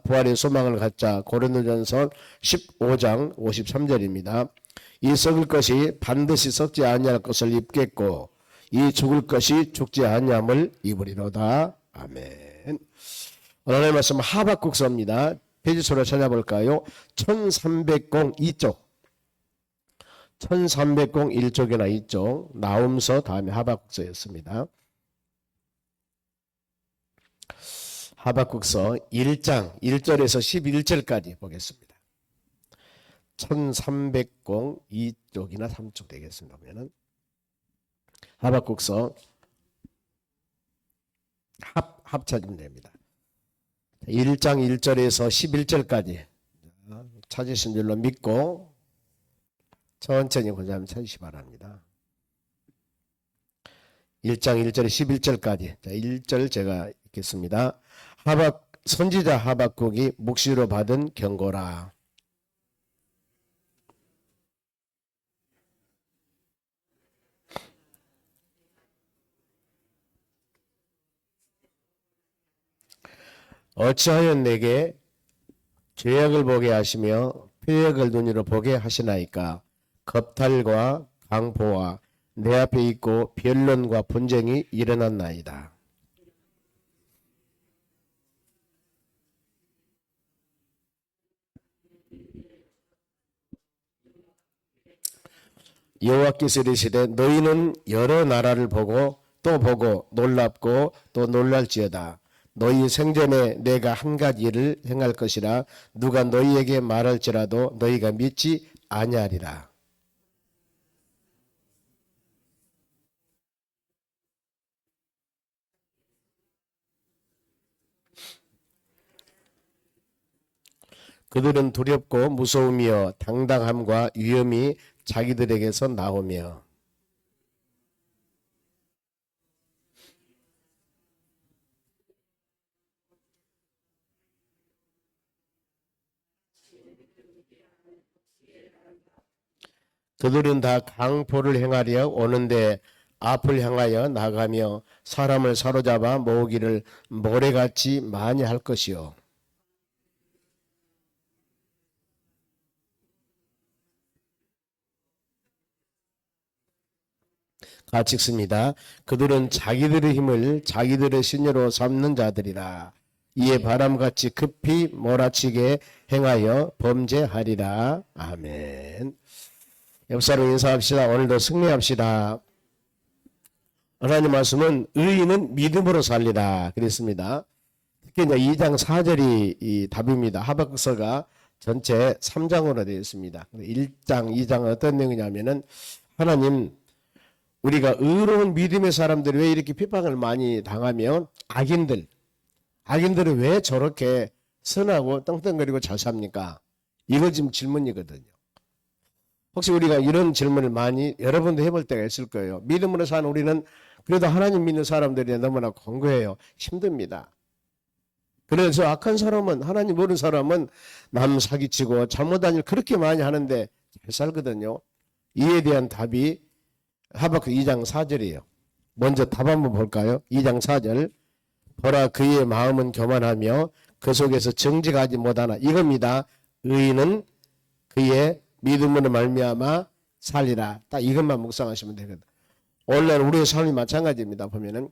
부활의 소망을 갖자. 고린도전서 15장 53절입니다. 이 썩을 것이 반드시 썩지 아니할 것을 입겠고 이 죽을 것이 죽지 아니함을 입으리로다. 아멘. 오늘의 말씀 하박국서입니다. 페이지수로 찾아볼까요? 1302쪽 1301쪽이나 2쪽 나움서 다음에 하박국서였습니다. 하박국서 1장 1절에서 11절까지 보겠습니다. 1302쪽이나 3쪽 되겠습니다. 그러면은 하박국서 합쳐지면 됩니다. 1장 1절에서 11절까지 찾으신 줄로 믿고 천천히 고자면 찾으시 바랍니다. 1장 1절에 11절까지. 자, 1절 제가 읽겠습니다. 선지자 하박국이 묵시로 받은 경고라. 어찌하여 내게 죄악을 보게 하시며 표역을 눈으로 보게 하시나이까. 겁탈과 강포와 내 앞에 있고 변론과 분쟁이 일어났나이다. 여호와께서 이르시되 너희는 여러 나라를 보고 또 보고 놀랍고 또 놀랄지어다. 너희 생전에 내가 한 가지 일을 행할 것이라 누가 너희에게 말할지라도 너희가 믿지 아니하리라. 그들은 두렵고 무서우며 당당함과 위엄이 자기들에게서 나오며 그들은 다 강포를 행하려 오는데 앞을 향하여 나가며 사람을 사로잡아 모으기를 모래같이 많이 할 것이요. 같이 읽습니다. 그들은 자기들의 힘을 자기들의 신여로 삼는 자들이라. 이에 바람같이 급히 몰아치게 행하여 범죄하리라. 아멘. 옆사람 인사합시다. 오늘도 승리합시다. 하나님 말씀은 의인은 믿음으로 살리라 그랬습니다. 특히 이제 2장 4절이 이 답입니다. 하박국서가 전체 3장으로 되어 있습니다. 1장, 2장은 어떤 내용이냐면은 하나님 우리가 의로운 믿음의 사람들이 왜 이렇게 핍박을 많이 당하면 악인들은 왜 저렇게 선하고 떵떵거리고 잘 삽니까? 이거 지금 질문이거든요. 혹시 우리가 이런 질문을 많이 여러분도 해볼 때가 있을 거예요. 믿음으로 사는 우리는 그래도 하나님 믿는 사람들이 너무나 공고해요. 힘듭니다. 그래서 악한 사람은 하나님 모르는 사람은 남 사기치고 잘못한 일 그렇게 많이 하는데 잘 살거든요. 이에 대한 답이 하박국 2장 4절이에요. 먼저 답 한번 볼까요? 2장 4절. 보라 그의 마음은 교만하며 그 속에서 정직하지 못하나 이겁니다. 의인은 그의 믿음으로 말미암아 살리라. 딱 이것만 묵상하시면 되거든. 오늘날 우리의 삶이 마찬가지입니다. 보면은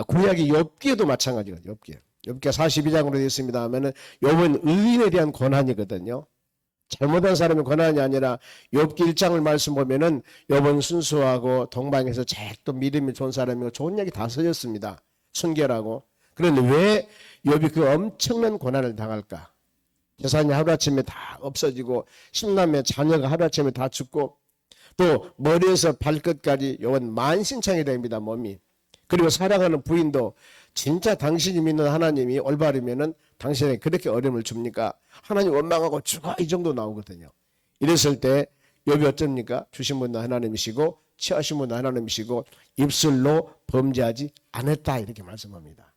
구약의 욥기에도 마찬가지거든요. 욥기 42장으로 되어 있습니다 하면은 욥은 의인에 대한 고난이거든요. 잘못한 사람의 고난이 아니라 욥기 1장을 말씀 보면은 욥은 순수하고 동방에서 제일 또 믿음이 좋은 사람이고 좋은 얘기 다 써졌습니다. 순결하고. 그런데 왜 욥이 그 엄청난 고난을 당할까? 재산이 하루아침에 다 없어지고 10남의 자녀가 하루아침에 다 죽고 또 머리에서 발끝까지 욥은 만신창이 됩니다. 몸이. 그리고 사랑하는 부인도 진짜 당신이 믿는 하나님이 올바르면은 당신에게 그렇게 어려움을 줍니까? 하나님 원망하고 죽어 이 정도 나오거든요. 이랬을 때 욥이 어쩝니까? 주신 분도 하나님이시고 취하신 분도 하나님이시고 입술로 범죄하지 않았다 이렇게 말씀합니다.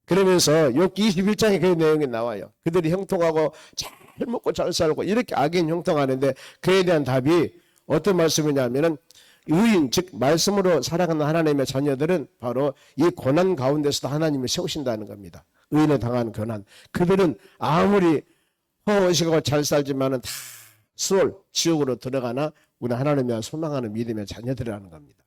그러면서 욥기 21장에 그 내용이 나와요. 그들이 형통하고 잘 먹고 잘 살고 이렇게 악인 형통하는데 그에 대한 답이 어떤 말씀이냐면은 의인 즉 말씀으로 살아가는 하나님의 자녀들은 바로 이 고난 가운데서도 하나님을 세우신다는 겁니다. 의인에 당하는 고난. 그들은 아무리 허허시고 잘 살지만은 다 수월 지옥으로 들어가나 우리 하나님을 소망하는 믿음의 자녀들이라는 겁니다.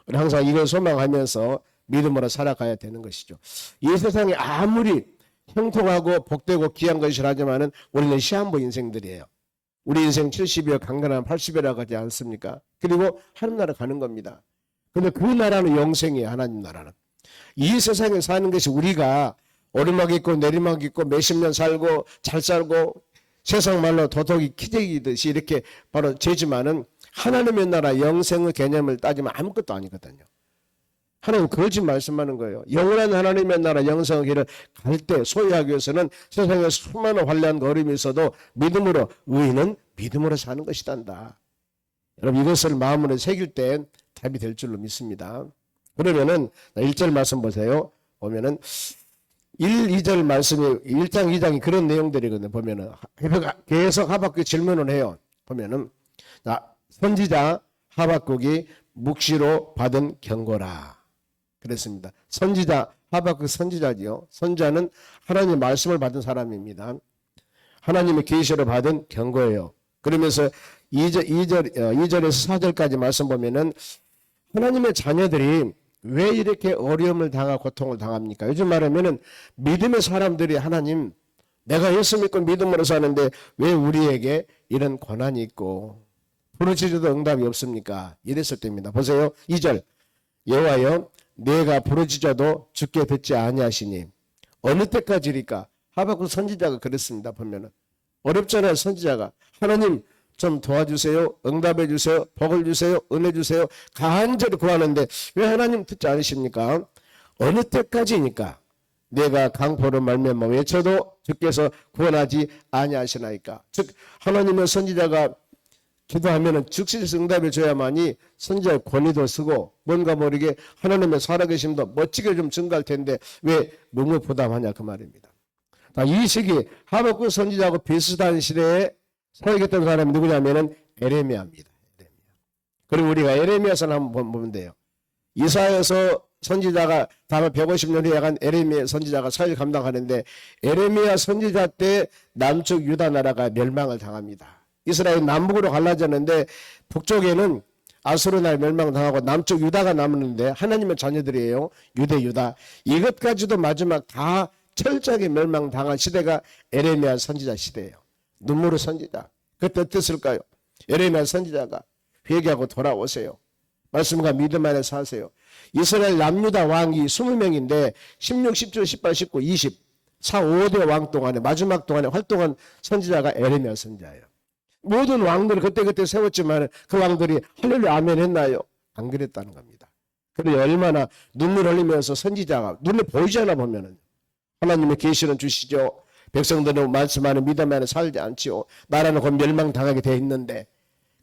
우리 항상 이걸 소망하면서 믿음으로 살아가야 되는 것이죠. 이 세상에 아무리 형통하고 복되고 귀한 것이라 하지만은 우리는 시한부 인생들이에요. 우리 인생 70여 강건한 80여라고 하지 않습니까? 그리고 하늘나라 가는 겁니다. 근데 그 나라는 영생이에요. 하나님 나라는. 이 세상에 사는 것이 우리가 오르막 있고 내리막 있고 몇십 년 살고 잘 살고 세상 말로 도덕이 키재기듯이 이렇게 바로 죄지만은 하나님의 나라 영생의 개념을 따지면 아무것도 아니거든요. 하나님 거짓 말씀하는 거예요. 영원한 하나님의 나라 영생의 길을 갈 때 소유하기 위해서는 세상에 수많은 환난 어려움이 있어도 믿음으로 의인은 믿음으로 사는 것이단다. 여러분 이것을 마음으로 새길 때 답이 될 줄로 믿습니다. 그러면은 1절 말씀 보세요. 보면은 1, 2절 말씀이 1장, 2장이 그런 내용들이거든요. 보면은 계속 하박국 질문을 해요. 보면은 선지자 하박국이 묵시로 받은 경고라. 그랬습니다. 선지자 하박국 선지자지요. 선지자는 하나님의 말씀을 받은 사람입니다. 하나님의 계시로 받은 경고예요. 그러면서 2절에서 4절까지 말씀 보면은 하나님의 자녀들이 왜 이렇게 어려움을 당하고 고통을 당합니까? 요즘 말하면은 믿음의 사람들이 하나님 내가 예수 믿고 믿음으로 사는데 왜 우리에게 이런 고난이 있고 부르짖어도 응답이 없습니까? 이랬을 때입니다. 보세요. 2절 여호와여 내가 부르짖어도 주께 듣지 아니하시니 어느 때까지일까? 하박국 선지자가 그랬습니다. 보면은 어렵잖아요. 선지자가 하나님 좀 도와주세요. 응답해 주세요. 복을 주세요. 은혜 주세요. 간절히 구하는데 왜 하나님 듣지 않으십니까? 어느 때까지니까 내가 강포로 말미암아 외쳐도 주께서 구원하지 아니하시나이까. 즉 하나님의 선지자가 기도하면은 즉시 응답해 줘야만이 선지자의 권위도 쓰고 뭔가 모르게 하나님의 살아계심도 멋지게 좀 증가할 텐데 왜 묵묵부담하냐 그 말입니다. 이 시기 하박국 선지자하고 비슷한 시대에 살아계셨던 사람이 누구냐면은 에레미야입니다. 그리고 우리가 에레미야서를 한번 보면 돼요. 이사야서 선지자가 다음 150년 후에 간 에레미야 선지자가 사회를 감당하는데 에레미야 선지자 때 남쪽 유다 나라가 멸망을 당합니다. 이스라엘 남북으로 갈라졌는데 북쪽에는 아수르 나라 멸망당하고 남쪽 유다가 남았는데 하나님의 자녀들이에요. 유다. 이것까지도 마지막 다 철저하게 멸망당한 시대가 에레미야 선지자 시대예요. 눈물의 선지자. 그때 어땠을까요? 에레미야 선지자가 회개하고 돌아오세요. 말씀과 믿음 안에 사세요. 이스라엘 남유다 왕이 20명인데 16, 17, 18, 19, 20 4, 5대 왕 동안에 마지막 동안에 활동한 선지자가 에레미야 선지자예요. 모든 왕들을 그때 세웠지만 그 왕들이 할렐루야 아멘 했나요? 안 그랬다는 겁니다. 그런데 얼마나 눈물 흘리면서 선지자가 눈에 보이잖아 보면은 하나님의 계시는 주시죠. 백성들은 말씀하는 믿음 안에 살지 않지요. 나라는 곧 멸망당하게 돼 있는데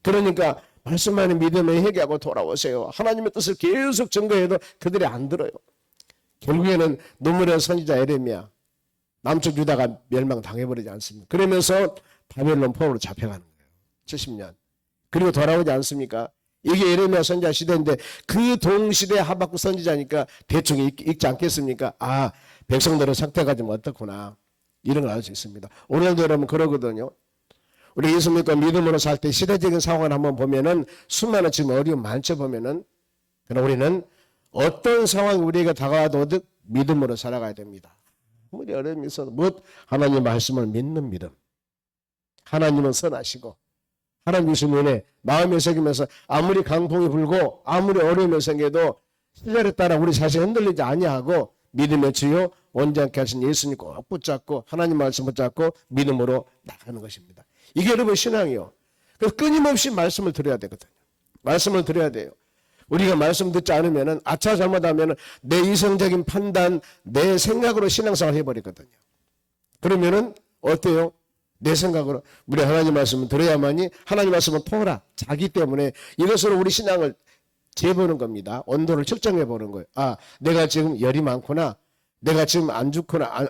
그러니까 말씀하는 믿음에 회개하고 돌아오세요. 하나님의 뜻을 계속 증거해도 그들이 안 들어요. 결국에는 눈물의 선지자 에레미야 남쪽 유다가 멸망당해버리지 않습니까? 그러면서 바벨론 포로로 잡혀가는 거예요. 70년. 그리고 돌아오지 않습니까? 이게 에레미야 선지자 시대인데 그 동시대 하박국 선지자니까 대충 읽지 않겠습니까? 아 백성들의 상태가 좀 어떻구나. 이런 걸 알 수 있습니다. 오늘도 여러분 그러거든요. 우리 예수 믿고 믿음으로 살 때 시대적인 상황을 한번 보면은 수많은 지금 어려움 많죠 보면은. 그러나 우리는 어떤 상황이 우리에게 다가와도 믿음으로 살아가야 됩니다. 아무리 어려움이 있어도 하나님 말씀을 믿는 믿음. 하나님은 선하시고 하나님 주신 은혜 마음에 새기면서 아무리 강풍이 불고 아무리 어려움이 생겨도 시절에 따라 우리 자신 흔들리지 아니하고 믿음의 주요 온전케 하신 예수님 꼭 붙잡고 하나님 말씀 붙잡고 믿음으로 나가는 것입니다. 이게 여러분 신앙이요. 그래서 끊임없이 말씀을 드려야 되거든요. 말씀을 드려야 돼요. 우리가 말씀 듣지 않으면은 아차 잘못하면은 내 이성적인 판단, 내 생각으로 신앙생활 해버리거든요. 그러면은 어때요? 내 생각으로 우리 하나님 말씀을 들어야만이 하나님 말씀을 통하라. 자기 때문에 이것으로 우리 신앙을 재보는 겁니다. 온도를 측정해 보는 거예요. 아, 내가 지금 열이 많구나. 내가 지금 안 좋구나.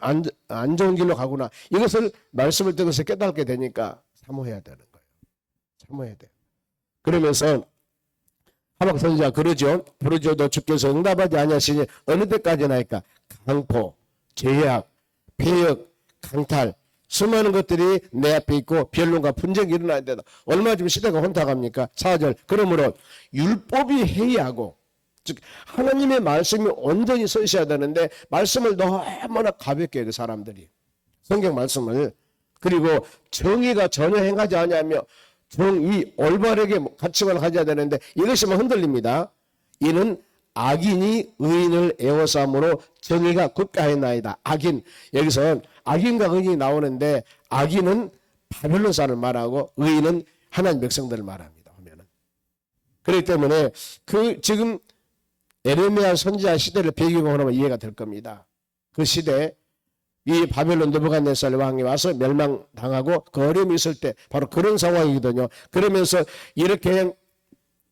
안 좋은 길로 가구나. 이것을 말씀을 듣고서 깨닫게 되니까 사모해야 되는 거예요. 사모해야 돼요. 그러면서 하박국 선지자 그러죠. 부르짖어도 주께서 응답하지 아니하시니 어느 때까지나이까 강포 죄악, 폐역, 강탈, 수많은 것들이 내 앞에 있고 변론과 분쟁이 일어나야 된다. 얼마 전 시대가 혼탁합니까? 4절. 그러므로 율법이 해이하고, 즉 하나님의 말씀이 온전히 서 있어야 되는데 말씀을 너무나 가볍게 해요, 그 사람들이. 성경 말씀을. 그리고 정의가 전혀 행하지 않으며 정의, 올바르게 가치관을 가져야 되는데 이것이 흔들립니다. 이는 악인이 의인을 애워싸므로 정의가 굽가했나이다. 악인, 여기서 악인과 의인이 나오는데 악인은 바벨론사를 말하고 의인은 하나님 백성들을 말합니다. 보면은. 그렇기 때문에 지금 에레미야 선지자 시대를 배경으로 하면 이해가 될 겁니다. 그 시대 이 바벨론 느부갓네살 왕이 와서 멸망당하고 그 어려움이 있을 때 바로 그런 상황이거든요. 그러면서 이렇게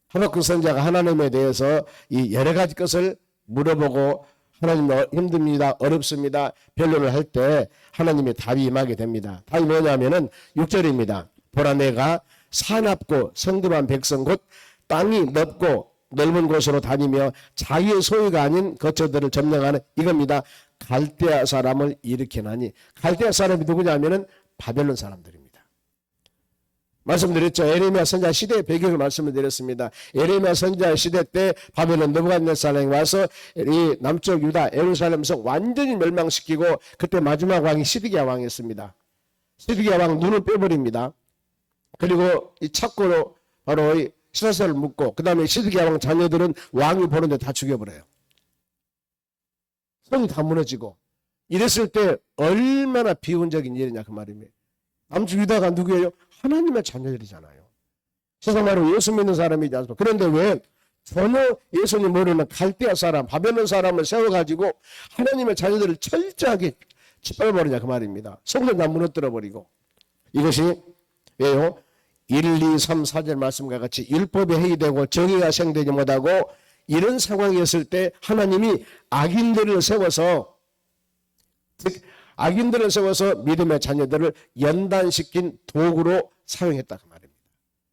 하박국 선지자가 하나님에 대해서 이 여러 가지 것을 물어보고 하나님 힘듭니다, 어렵습니다, 변론을 할 때 하나님의 답이 임하게 됩니다. 답이 뭐냐면은 6절입니다. 보라 내가 사납고 성급한 백성 곧 땅이 넓고 넓은 곳으로 다니며 자기의 소유가 아닌 거처들을 점령하는 이겁니다. 갈대아 사람을 일으키나니. 갈대아 사람이 누구냐면은 바벨론 사람들입니다. 말씀드렸죠. 에레미야 선지자 시대의 배경을 말씀을 드렸습니다. 에레미야 선지자 시대 때 바벨론 느부갓네살이 와서 이 남쪽 유다 예루살렘 성 완전히 멸망시키고 그때 마지막 왕이 시드기야 왕이었습니다. 시드기야 왕 눈을 빼버립니다. 그리고 이 착고로 바로 이 시사세를 묻고 그 다음에 시드기야 왕 자녀들은 왕이 보는데 다 죽여버려요. 성이 다 무너지고 이랬을 때 얼마나 비운적인 일이냐 그 말입니다. 남쪽 유다가 누구예요? 하나님의 자녀들이잖아요. 세상 말로 예수 믿는 사람이지 않습니까? 그런데 왜 전혀 예수님 모르는 갈대아 사람, 바벨론 사람을 세워가지고 하나님의 자녀들을 철저하게 짓밟아버리냐 그 말입니다. 성전 다 무너뜨려버리고. 이것이 왜요? 1, 2, 3, 4절 말씀과 같이 율법이 해이되고 정의가 생되지 못하고 이런 상황이었을 때 하나님이 악인들을 세워서 믿음의 자녀들을 연단시킨 도구로 사용했다 그 말입니다.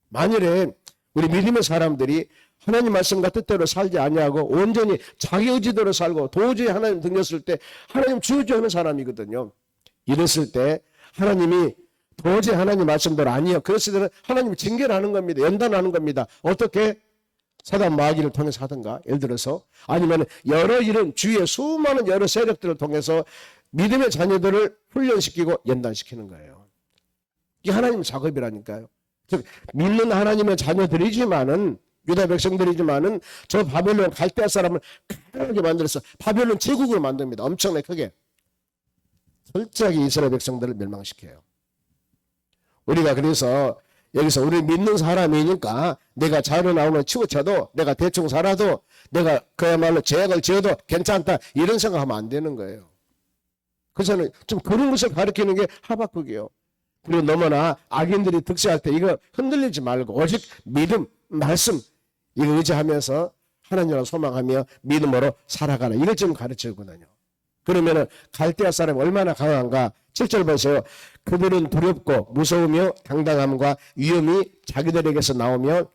만일에 우리 믿음의 사람들이 하나님 말씀과 뜻대로 살지 아니하고 온전히 자기 의지대로 살고 도저히 하나님 등졌을 때 하나님 주저하는 사람이거든요. 이랬을 때 하나님이 도저히 하나님 말씀대로 아니요. 그랬을 때는 하나님이 징계를 하는 겁니다. 연단하는 겁니다. 어떻게? 사단 마귀를 통해서 하든가 예를 들어서 아니면 여러 이런 주위의 수많은 여러 세력들을 통해서 믿음의 자녀들을 훈련시키고 연단시키는 거예요. 이게 하나님의 작업이라니까요. 즉 믿는 하나님의 자녀들이지만은 유다 백성들이지만은 저 바벨론 갈대아 사람을 강하게 만들어서 바벨론 제국을 만듭니다. 엄청나게 크게. 철저하게 이스라엘 백성들을 멸망시켜요. 우리가 그래서 여기서 우리 믿는 사람이니까 내가 자유로 나오는 치우쳐도 내가 대충 살아도 내가 그야말로 죄악을 지어도 괜찮다 이런 생각하면 안 되는 거예요. 그래서는 좀 그런 것을 가르치는 게 하박국이에요. 그리고 너무나 악인들이 득세할 때 이거 흔들리지 말고 오직 믿음, 말씀 이거 의지하면서 하나님을 소망하며 믿음으로 살아가라. 이걸 좀 가르치거든요. 그러면은 갈대아 사람이 얼마나 강한가? 7절 보세요. 그들은 두렵고 무서우며 당당함과 위험이 자기들에게서 나오며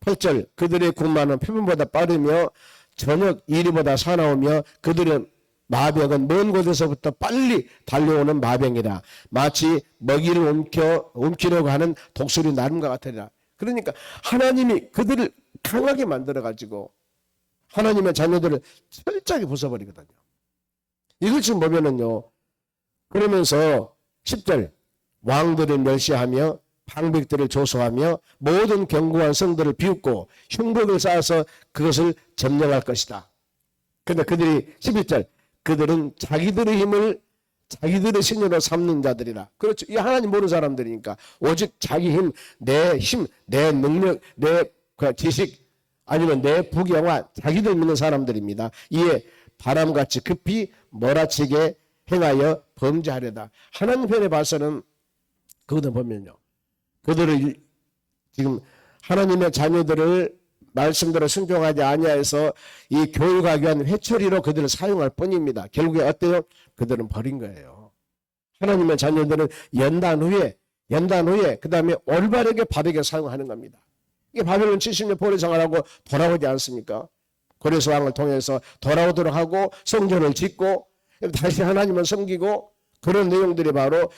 8절 그들의 군마는 표범보다 빠르며 저녁 이리보다 사나우며 그들은 마병은 먼 곳에서부터 빨리 달려오는 마병이라 마치 먹이를 옮기려고 하는 독수리 나름과 같으리라. 그러니까 하나님이 그들을 강하게 만들어가지고 하나님의 자녀들을 철저하게 부숴버리거든요. 이걸 지금 보면은요. 그러면서 10절 왕들을 멸시하며 방백들을 조소하며 모든 견고한 성들을 비웃고 흉복을 쌓아서 그것을 점령할 것이다. 그런데 그들이 11절 그들은 자기들의 힘을 자기들의 신으로 삼는 자들이라. 그렇죠. 이 하나님 모르는 사람들이니까 오직 자기 힘, 내 능력, 내 지식 아니면 내 부경화 자기들 믿는 사람들입니다. 이에 바람같이 급히 몰아치게 행하여 범죄하려다. 하나님 편에 봐서는 그거는 보면요. 그들을 지금 하나님의 자녀들을 말씀대로 순종하지 아니하여서 이 교육하기 위한 회초리로 그들을 사용할 뿐입니다. 결국에 어때요? 그들은 버린 거예요. 하나님의 자녀들은 연단 후에 그 다음에 올바르게 바르게 사용하는 겁니다. 이게 바벨론 70년 포로 생활하고 돌아오지 않습니까? 고레스 왕을 통해서 돌아오도록 하고 성전을 짓고 다시 하나님을 섬기고 그런 내용들이 바로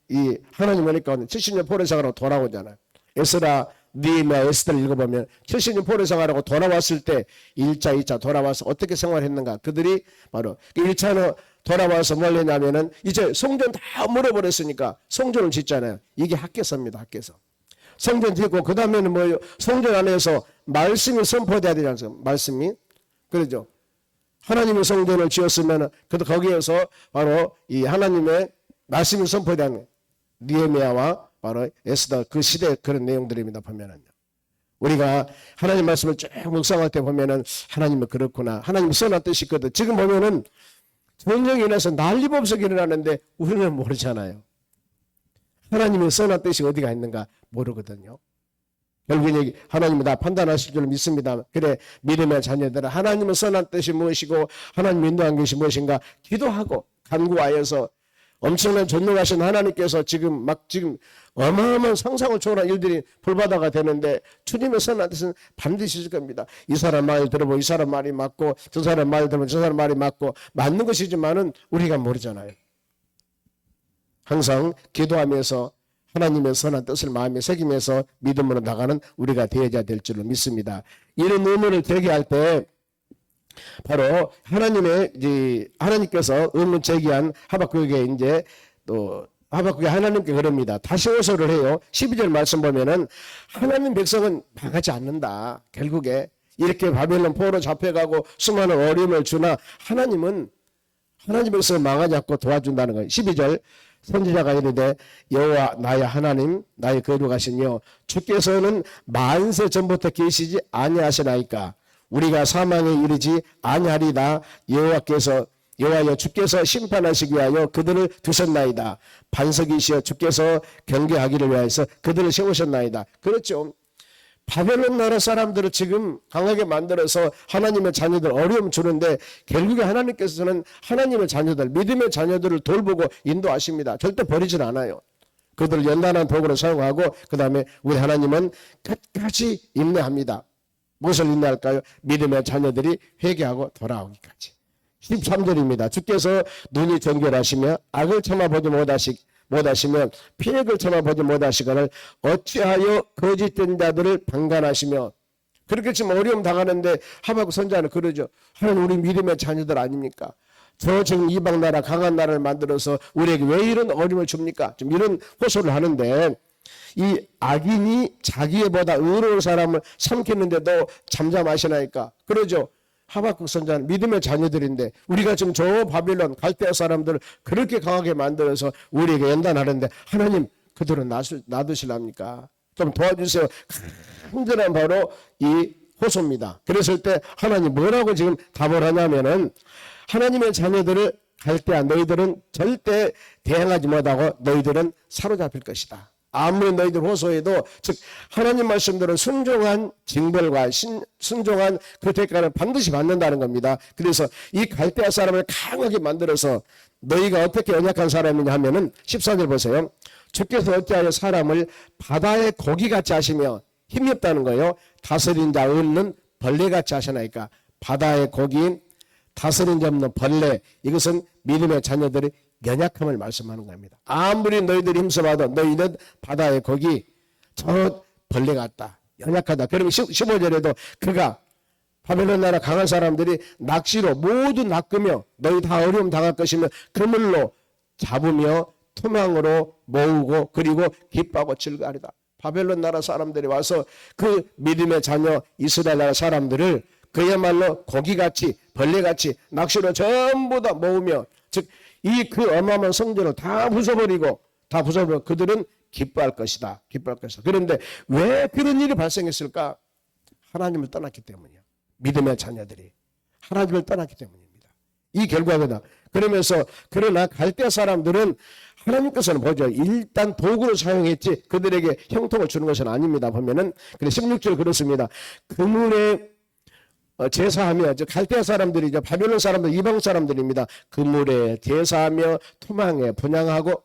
이 하나님 오니까 70년 포로생활하고 돌아오잖아요. 에스라, 느헤미야, 에스더를 읽어보면 70년 포로생활하고 돌아왔을 때 1차, 2차 돌아와서 어떻게 생활했는가. 그들이 바로 1차는 돌아와서 뭘 했냐면은 이제 성전 다 물어버렸으니까 성전을 짓잖아요. 이게 학개서입니다. 학개서. 성전 짓고 그 다음에는 뭐예요? 성전 안에서 말씀이 선포돼야 되지 않습니까? 말씀이. 그러죠. 하나님의 성전을 지었으면 거기에서 바로 이 하나님의 말씀이 선포되는 느헤미야와 바로 에스더 그 시대 그런 내용들입니다. 보면은요. 우리가 하나님 말씀을 쭉 묵상할 때 보면은 하나님은 그렇구나. 하나님이 선한 뜻이 있거든. 지금 보면은 전쟁이 일어나서 난리법석이 일어나는데 우리는 모르잖아요. 하나님의 선한 뜻이 어디가 있는가 모르거든요. 결국엔 하나님은 다 판단하실 줄 믿습니다. 그래, 믿음의 자녀들은 하나님의 선한 뜻이 무엇이고 하나님 인도한 것이 무엇인가 기도하고 간구하여서 엄청난 존경하신 하나님께서 지금 어마어마한 상상을 초월한 일들이 불바다가 되는데 주님의 선한 뜻은 반드시 있을 겁니다. 이 사람 말 들어보고 이 사람 말이 맞고 저 사람 말 들어보고 저 사람 말이 맞고 맞는 것이지만은 우리가 모르잖아요. 항상 기도하면서 하나님의 선한 뜻을 마음에 새기면서 믿음으로 나가는 우리가 되어야 될 줄로 믿습니다. 이런 의문을 제기할 때 바로 하나님께서 의문 제기한 하박국에 이제 또 하박국이 하나님께 그럽니다. 다시 호소를 해요. 12절 말씀 보면은 하나님 백성은 망하지 않는다. 결국에 이렇게 바벨론 포로 잡혀가고 수많은 어려움을 주나 하나님은 하나님 백성을 망하지 않고 도와준다는 거예요. 12절 선지자가 이르되 여호와 나의 하나님 나의 거룩하시니요 주께서는 만세 전부터 계시지 아니하시나이까 우리가 사망에 이르지 아니하리다 여호와여 주께서 심판하시기 위하여 그들을 두셨나이다 반석이시여 주께서 경계하기를 위하여서 그들을 세우셨나이다. 그렇죠. 바벨론 나라 사람들을 지금 강하게 만들어서 하나님의 자녀들 어려움 주는데 결국에 하나님께서는 하나님의 자녀들 믿음의 자녀들을 돌보고 인도하십니다. 절대 버리진 않아요. 그들을 연단한 도구로 사용하고 그 다음에 우리 하나님은 끝까지 인내합니다. 무엇을 인내할까요? 믿음의 자녀들이 회개하고 돌아오기까지. 13절입니다. 주께서 눈이 정결하시며 악을 참아보지 못하시면 피해를 참아보지 못하시거늘 어찌하여 거짓된 자들을 방관하시며 그렇게 지금 어려움 당하는데 하박국 선지자는 그러죠. 하나님 우리 믿음의 자녀들 아닙니까? 저 지금 이방 나라 강한 나라를 만들어서 우리에게 왜 이런 어려움을 줍니까? 좀 이런 호소를 하는데 이 악인이 자기보다 의로운 사람을 삼키는데도 잠잠하시나이까? 그러죠. 하박국 선지자는 믿음의 자녀들인데 우리가 지금 저 바빌론 갈대아 사람들을 그렇게 강하게 만들어서 우리에게 연단하는데 하나님 그들은 놔두실랍니까? 좀 도와주세요. 간절한 바로 이 호소입니다. 그랬을 때 하나님 뭐라고 지금 답을 하냐면은 하나님의 자녀들을 갈대아 너희들은 절대 대항하지 못하고 너희들은 사로잡힐 것이다. 아무리 너희들 호소해도 즉 하나님 말씀대로 순종한 징벌과 순종한 그 대가를 반드시 받는다는 겁니다. 그래서 이 갈대아 사람을 강하게 만들어서 너희가 어떻게 연약한 사람이냐 하면은 14절 보세요. 주께서 어찌하여 사람을 바다의 고기같이 하시며 힘이 없다는 거예요. 다스린 자 없는 벌레같이 하시나이까. 바다의 고기인 다스린 자 없는 벌레 이것은 믿음의 자녀들이 연약함을 말씀하는 겁니다. 아무리 너희들이 힘써봐도 너희는 바다의 고기 저 벌레 같다. 연약하다. 그러면 15절에도 그가 바벨론 나라 강한 사람들이 낚시로 모두 낚으며 너희 다 어려움 당할 것이며 그물로 잡으며 투망으로 모으고 그리고 기뻐하고 즐거워하리다. 바벨론 나라 사람들이 와서 그 믿음의 자녀 이스라엘 나라 사람들을 그야말로 고기같이 벌레같이 낚시로 전부 다 모으며 즉 이 그 어마어마한 성전을 다 부숴버리고 그들은 기뻐할 것이다. 그런데 왜 그런 일이 발생했을까? 하나님을 떠났기 때문이야. 믿음의 자녀들이 하나님을 떠났기 때문입니다. 이 결과거든. 그러면서 그러나 갈대아 사람들은 하나님께서는 보죠. 일단 도구를 사용했지 그들에게 형통을 주는 것은 아닙니다. 보면은 16절 그렇습니다. 그물에 제사하며 갈대아 사람들이죠. 바벨론 사람들 이방 사람들입니다. 그물에 제사하며 토망에 분향하고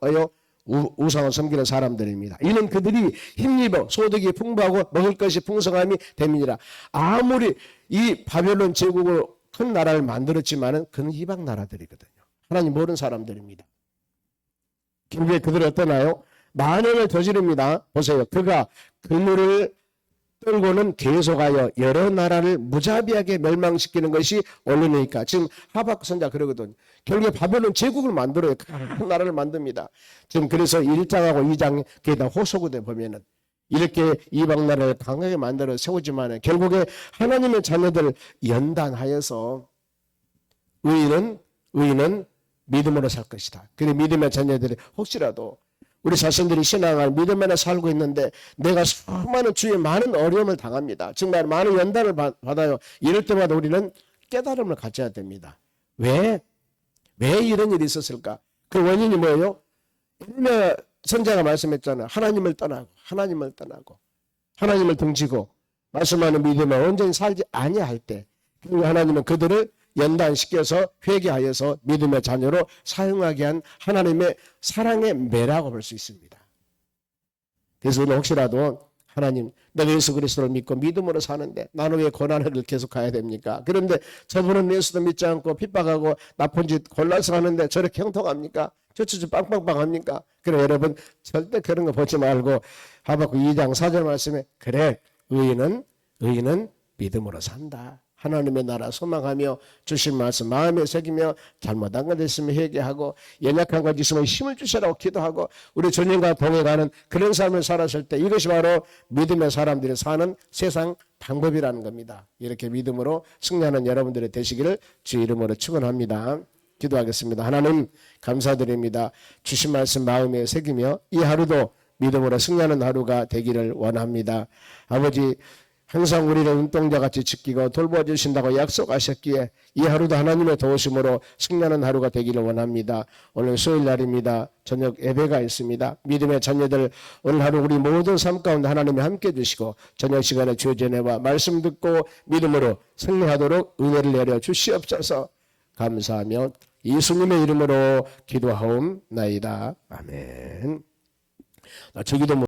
우상을 섬기는 사람들입니다. 이는 그들이 힘입어 소득이 풍부하고 먹을 것이 풍성함이 됨이니라. 아무리 이 바벨론 제국을 큰 나라를 만들었지만은 그는 이방 나라들이거든요. 하나님 모르는 사람들입니다. 결국에 그들은 어떠나요? 만행을 저지릅니다. 보세요. 그가 그물을 떨고는 계속하여 여러 나라를 무자비하게 멸망시키는 것이 옳으니까. 지금 하박국 선지자 그러거든. 결국에 바벨론 제국을 만들어요. 큰 나라를 만듭니다. 지금 그래서 1장하고 2장 게다 호소구대 보면은 이렇게 이방 나라를 강하게 만들어 세우지만 결국에 하나님의 자녀들을 연단하여서 의인은 믿음으로 살 것이다. 그래 믿음의 자녀들이 혹시라도 우리 자신들이 신앙을 믿음에나 살고 있는데 내가 수많은 주의 많은 어려움을 당합니다. 정말 많은 연단을 받아요. 이럴 때마다 우리는 깨달음을 가져야 됩니다. 왜 이런 일이 있었을까? 그 원인이 뭐예요? 선자가 말씀했잖아요. 하나님을 떠나고 하나님을 등지고 말씀하는 믿음에 온전히 살지 아니할 때 하나님은 그들을 연단시켜서 회개하여서 믿음의 자녀로 사용하게 한 하나님의 사랑의 매라고 볼 수 있습니다. 그래서 우리는 혹시라도 하나님, 내가 예수 그리스도를 믿고 믿음으로 사는데 나는 왜 고난을 계속 가야 됩니까? 그런데 저분은 예수도 믿지 않고 핍박하고 나쁜 짓 골라서 하는데 저렇게 형통합니까? 저처럼 빵빵빵합니까? 그래 여러분 절대 그런 거 보지 말고 하박국 2장 4절 말씀에 그래 의인은 믿음으로 산다. 하나님의 나라 소망하며 주신 말씀 마음에 새기며 잘못한 것 있으면 회개하고 연약한 것 있으면 힘을 주시라고 기도하고 우리 주님과 동행하는 그런 삶을 살았을 때 이것이 바로 믿음의 사람들이 사는 세상 방법이라는 겁니다. 이렇게 믿음으로 승리하는 여러분들이 되시기를 주 이름으로 축원합니다. 기도하겠습니다. 하나님 감사드립니다. 주신 말씀 마음에 새기며 이 하루도 믿음으로 승리하는 하루가 되기를 원합니다. 아버지 항상 우리를 눈동자같이 지키고 돌보아주신다고 약속하셨기에 이 하루도 하나님의 도우심으로 승리하는 하루가 되기를 원합니다. 오늘 수요일 날입니다. 저녁 예배가 있습니다. 믿음의 자녀들 오늘 하루 우리 모든 삶 가운데 하나님이 함께해 주시고 저녁 시간에 주의 전에와 말씀 듣고 믿음으로 승리하도록 은혜를 내려 주시옵소서. 감사하며 예수님의 이름으로 기도하옵나이다. 아멘. 저기도